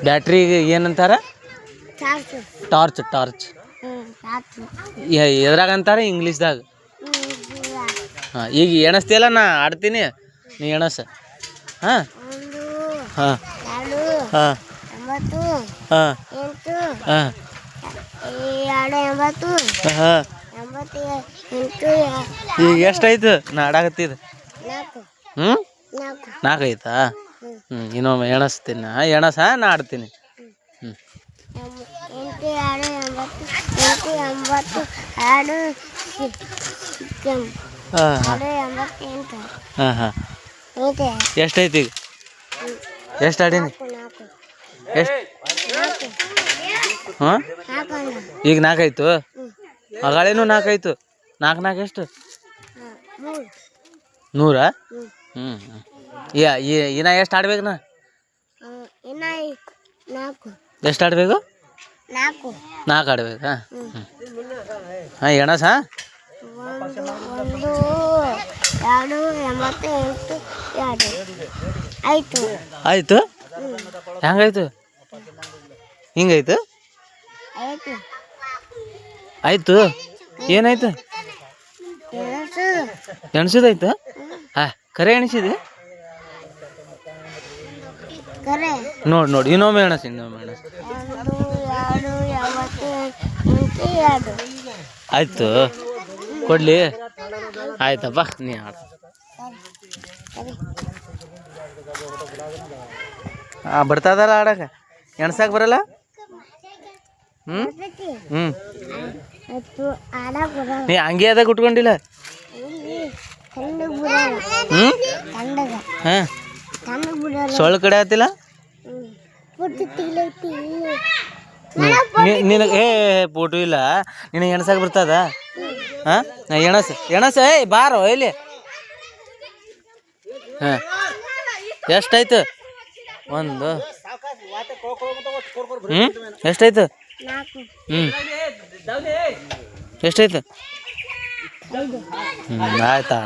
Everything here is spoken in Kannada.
ಬ್ಯಾಟ್ರಿಗೆ ಏನಂತಾರ? ಟಾರ್ಚ್. ಎದ್ರಾಗ ಅಂತಾರೆ ಇಂಗ್ಲೀಷ್ದಾಗ? ಹಾಂ, ಈಗ ಎಣಿಸ್ತಿಯಲ್ಲ, ನಾ ಆಡ್ತೀನಿ, ನೀ ಎಣಸ. ಹಾಂ ಹಾಂ ಹಾಂ ಹಾಂ ಹಾಂ ಹಾಂ. ಈಗ ಎಷ್ಟಾಯ್ತು ನಾ ಆಡಾಕತ್ತಿದ್ದು? ಹ್ಞೂ 4 ಆಯ್ತಾ? ಇನ್ನೊಮ್ಮೆ ಎಣಿಸ್ತೀನಿ, ಎಣಸ, ನಾ ಆಡ್ತೀನಿ. ಹ್ಞೂ. ಹಾಂ ಹಾಂ ಹಾಂ. ಎಷ್ಟೈತಿ ಈಗ? ಎಷ್ಟು ಆಡೀನಿ? ಎಷ್ಟು? ಹಾಂ, ಈಗ 4 ಆಯ್ತು. ಅಗಾಳೇನು 4 ಆಯ್ತು. 4 ಎಷ್ಟು? 100? ಹ್ಞೂ. ಇನ್ನ ಎಷ್ಟು ಆಡ್ಬೇಕು ನಾ? ಎಷ್ಟು ಆಡ್ಬೇಕು? 4 ಆಡ್ಬೇಕಾ? ಹಾಂ, ಎಣಸ. 1 2 88 ಆಯ್ತು. ಆಯ್ತು? ಹೆಂಗಾಯ್ತು? ಹಿಂಗಾಯ್ತು? ಆಯ್ತು. ಏನಾಯ್ತು? ಎಣ್ಸಿದಾಯ್ತು? ಹಾಂ, ಖರೆ ಎಣಿಸಿದೆ? ನೋಡಿ, ಇನ್ನೊಮ್ಮೆ ಎಣಸಿ. 1 2 88 ಆಯ್ತು. ಕೊಡ್ಲಿ? ಆಯ್ತಪ್ಪ, ನೀ ಆಡ. ಹಾಂ, ಬರ್ತದಲ್ಲ ಆಡಕ್ಕೆ? ಎಣ್ಸಕ್ಕೆ ಬರಲ್ಲ? ಹ್ಞೂ ಹ್ಞೂ. ನೀ ಹಂಗೆ ಅದಾಗ ಉಟ್ಕೊಂಡಿಲ್ಲ? ಹ್ಞೂ. ಹಾಂ, ಸೊಳ್ಳೆ ಕಡೆ ಆತಿಲ್ಲ? ನಿನಗೆ ಫೋಟೋ ಇಲ್ಲ, ನಿನಗೆ ಎಣಸಕ್ಕೆ ಬರ್ತದ? ಹಾಂ, ಎಣಸ. ಬಾರೋ ಇಲ್ಲಿ. ಹಾಂ, ಎಷ್ಟಾಯ್ತು? 1. ಹ್ಞೂ, ಎಷ್ಟಾಯ್ತು? ಹ್ಞೂ, ಎಷ್ಟಾಯ್ತು? ಹ್ಞೂ, ಆಯ್ತಾ.